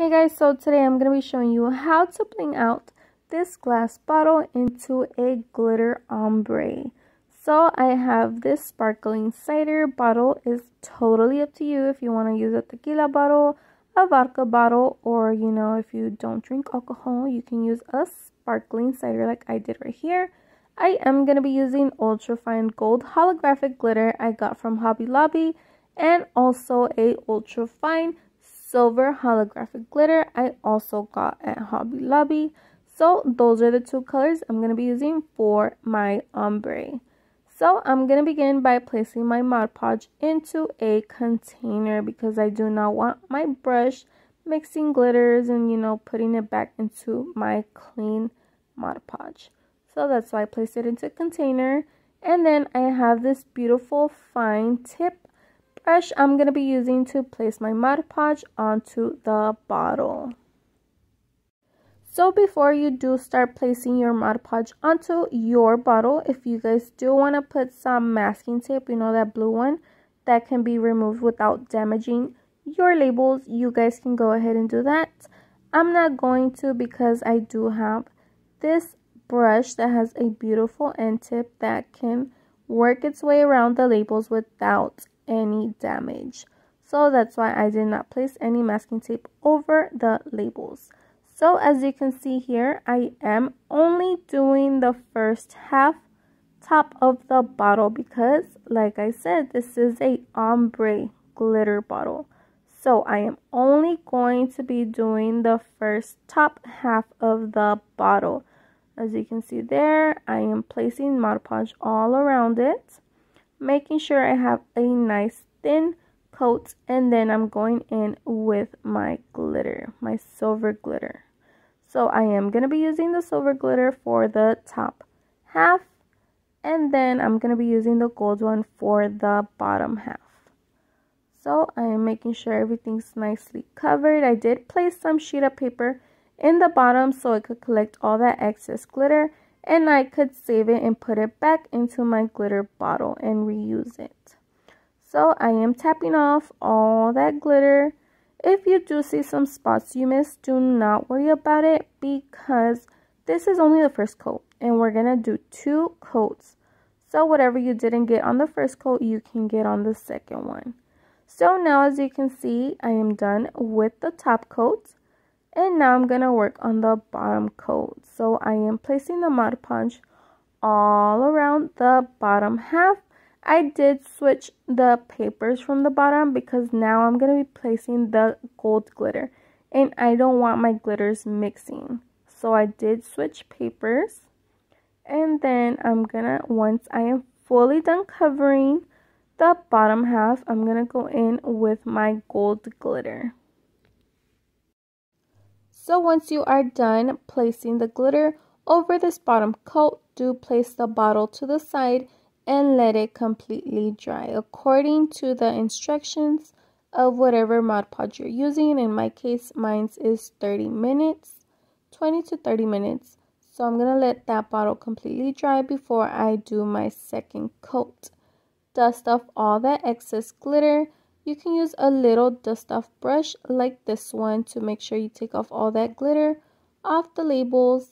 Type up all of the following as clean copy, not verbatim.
Hey guys, so today I'm going to be showing you how to bling out this glass bottle into a glitter ombre. So I have this sparkling cider bottle. It's totally up to you if you want to use a tequila bottle, a vodka bottle, or if you don't drink alcohol, you can use a sparkling cider like I did right here. I am going to be using ultra fine gold holographic glitter I got from Hobby Lobby, and also a ultra fine silver holographic glitter I also got at Hobby Lobby. So those are the two colors I'm going to be using for my ombre. So I'm going to begin by placing my Mod Podge into a container because I do not want my brush mixing glitters and putting it back into my clean Mod Podge. So that's why I placed it into a container. And then I have this beautiful fine tip brush I'm going to be using to place my Mod Podge onto the bottle. So before you do start placing your Mod Podge onto your bottle, if you guys do want to put some masking tape, that blue one that can be removed without damaging your labels, you guys can go ahead and do that. I'm not going to because I do have this brush that has a beautiful end tip that can work its way around the labels without any damage. So that's why I did not place any masking tape over the labels. So as you can see here, I am only doing the first half top of the bottle because, like I said, this is a ombre glitter bottle. So I am only going to be doing the first top half of the bottle. As you can see there, I am placing Mod Podge all around it, making sure I have a nice thin coat, and then I'm going in with my glitter, my silver glitter. So I am going to be using the silver glitter for the top half, and then I'm going to be using the gold one for the bottom half. So I am making sure everything's nicely covered. I did place some sheet of paper in the bottom so I could collect all that excess glitter, and I could save it and put it back into my glitter bottle and reuse it. So I am tapping off all that glitter. If you do see some spots you missed, do not worry about it because this is only the first coat and we're going to do 2 coats. So whatever you didn't get on the first coat, you can get on the second one. So now as you can see, I am done with the top coat. And now I'm going to work on the bottom coat. So I am placing the Mod Podge all around the bottom half. I did switch the papers from the bottom because now I'm going to be placing the gold glitter. And I don't want my glitters mixing. So I did switch papers. And then I'm going to, once I am fully done covering the bottom half, I'm going to go in with my gold glitter. So once you are done placing the glitter over this bottom coat, do place the bottle to the side and let it completely dry according to the instructions of whatever Mod Podge you're using. In my case, mine is 30 minutes, 20 to 30 minutes. So I'm going to let that bottle completely dry before I do my second coat. Dust off all that excess glitter. You can use a little dust off brush like this one to make sure you take off all that glitter off the labels,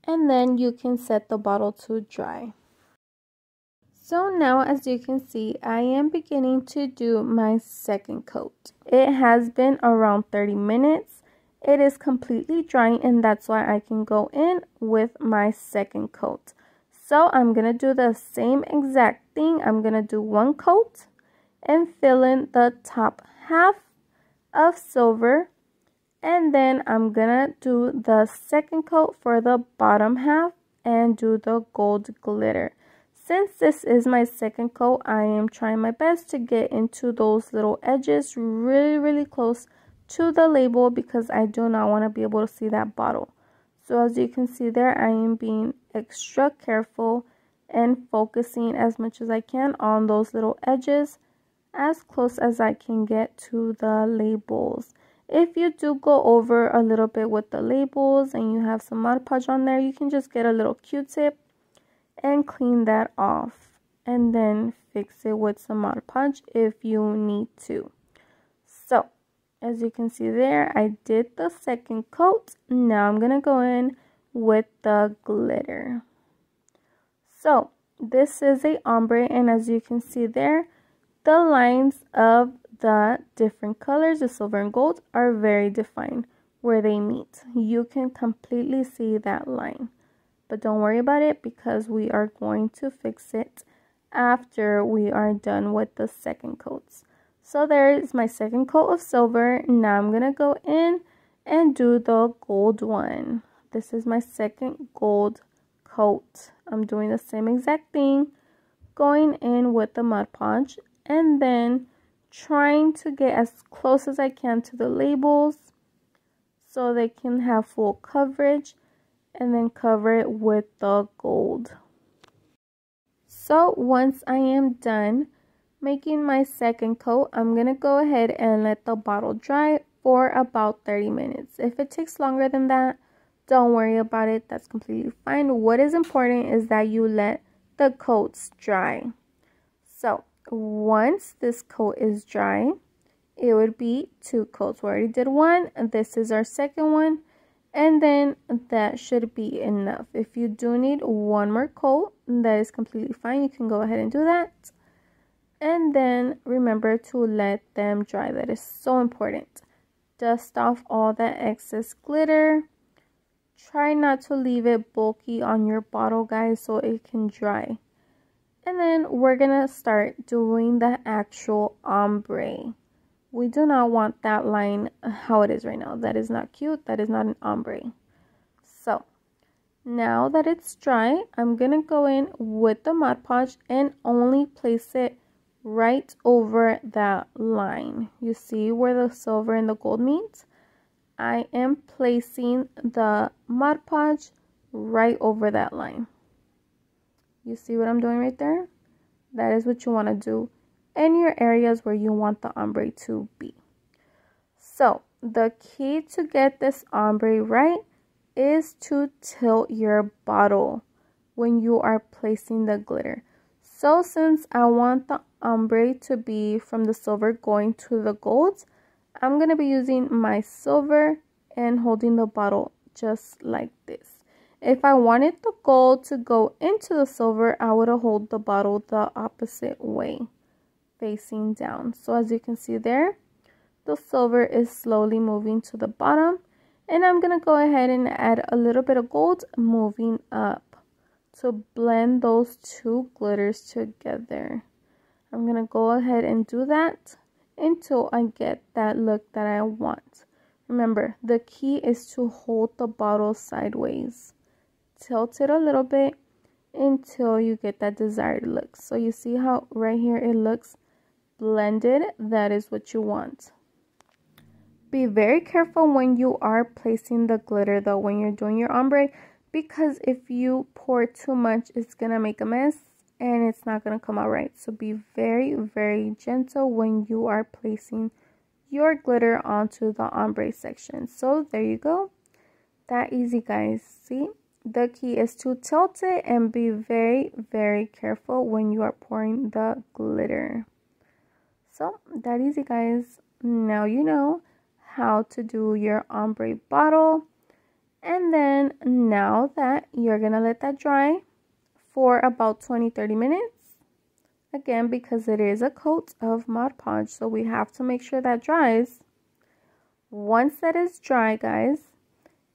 and then you can set the bottle to dry. So now as you can see, I am beginning to do my second coat. It has been around 30 minutes. It is completely drying, and that's why I can go in with my second coat. So I'm going to do the same exact thing. I'm going to do 1 coat and fill in the top half of silver, and then I'm gonna do the second coat for the bottom half and do the gold glitter. Since this is my second coat, I am trying my best to get into those little edges really close to the label because I do not want to be able to see that bottle. So as you can see there, I am being extra careful and focusing as much as I can on those little edges, as close as I can get to the labels. If you do go over a little bit with the labels and you have some Mod Podge on there, you can just get a little Q-tip and clean that off and then fix it with some Mod Podge if you need to. So As you can see there, I did the second coat. Now I'm gonna go in with the glitter. So this is a ombre, and as you can see there, the lines of the different colors, the silver and gold, are very defined where they meet. You can completely see that line, but don't worry about it because we are going to fix it after we are done with the second coats. So there is my second coat of silver. Now I'm gonna go in and do the gold one. This is my second gold coat. I'm doing the same exact thing, going in with the Mod Podge and then trying to get as close as I can to the labels so they can have full coverage, and then cover it with the gold. So once I am done making my second coat, I'm going to go ahead and let the bottle dry for about 30 minutes. If it takes longer than that, don't worry about it. That's completely fine. What is important is that you let the coats dry. So once this coat is dry, it would be 2 coats. We already did one, and this is our second one. And then that should be enough. If you do need one more coat, that is completely fine. You can go ahead and do that. And then remember to let them dry. That is so important. Dust off all that excess glitter. Try not to leave it bulky on your bottle, guys, so it can dry. And then we're gonna start doing the actual ombre. We do not want that line how it is right now. That is not cute. That is not an ombre. So now that it's dry, I'm going to go in with the Mod Podge and only place it right over that line. You see where the silver and the gold meet? I am placing the Mod Podge right over that line. You see what I'm doing right there? That is what you want to do in your areas where you want the ombre to be. So the key to get this ombre right is to tilt your bottle when you are placing the glitter. So since I want the ombre to be from the silver going to the gold, I'm going to be using my silver and holding the bottle just like this. If I wanted the gold to go into the silver, I would hold the bottle the opposite way, facing down. So as you can see there, the silver is slowly moving to the bottom, and I'm going to go ahead and add a little bit of gold moving up to blend those two glitters together. I'm going to go ahead and do that until I get that look that I want. Remember, the key is to hold the bottle sideways. Tilt it a little bit until you get that desired look. So you see how right here it looks blended? That is what you want. Be very careful when you are placing the glitter though, when you're doing your ombre, because if you pour too much, it's gonna make a mess and it's not gonna come out right. So be very, very gentle when you are placing your glitter onto the ombre section. So there you go. That easy, guys. See? The key is to tilt it and be very, very careful when you are pouring the glitter. So that easy, guys. Now you know how to do your ombre bottle. And then now that you're gonna let that dry for about 20-30 minutes. Again, because it is a coat of Mod Podge, so we have to make sure that dries. Once that is dry, guys,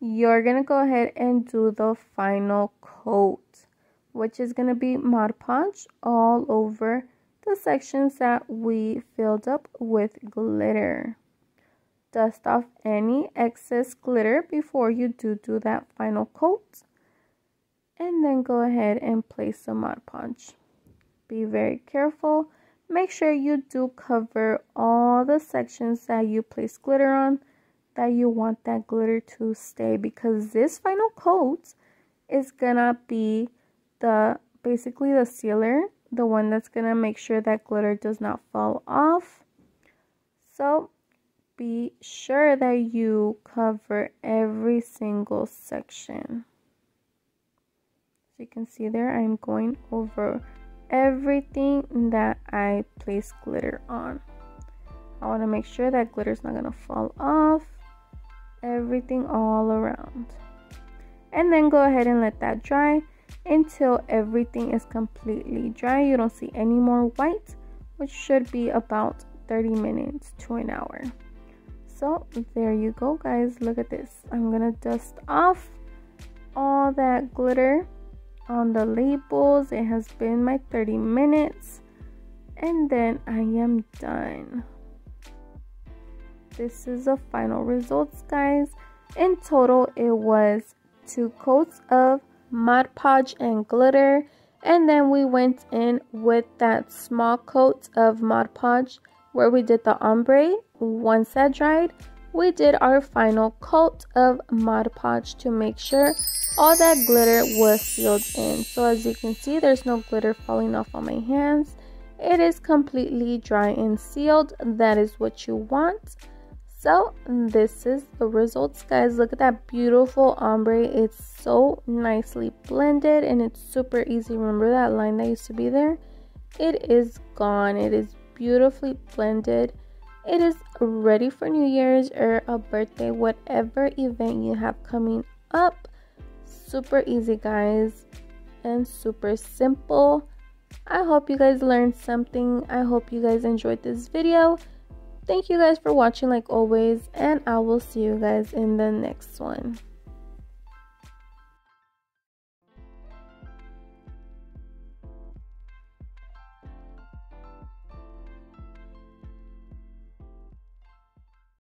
you're gonna go ahead and do the final coat, which is gonna be Mod Podge all over the sections that we filled up with glitter. Dust off any excess glitter before you do that final coat, and then go ahead and place the Mod Podge. Be very careful. Make sure you do cover all the sections that you place glitter on, that you want that glitter to stay, because this final coat is gonna be basically the sealer, the one that's gonna make sure that glitter does not fall off. So be sure that you cover every single section. So you can see there, I'm going over everything that I place glitter on. I want to make sure that glitter's not going to fall off. Everything all around. And then go ahead and let that dry until everything is completely dry. You don't see any more white, which should be about 30 minutes to an hour. So there you go, guys. Look at this. I'm gonna dust off all that glitter on the labels. It has been my 30 minutes, and then I am done. This is the final results, guys. In total, it was 2 coats of Mod Podge and glitter, and then we went in with that small coat of Mod Podge where we did the ombre. Once that dried, we did our final coat of Mod Podge to make sure all that glitter was sealed in. So as you can see, there's no glitter falling off on my hands. It is completely dry and sealed. That is what you want. So this is the results, guys. Look at that beautiful ombre. It's so nicely blended and it's super easy. Remember that line that used to be there? It is gone. It is beautifully blended. It is ready for New Year's or a birthday, whatever event you have coming up. Super easy, guys, and super simple. I hope you guys learned something. I hope you guys enjoyed this video. Thank you guys for watching like always, and I will see you guys in the next one.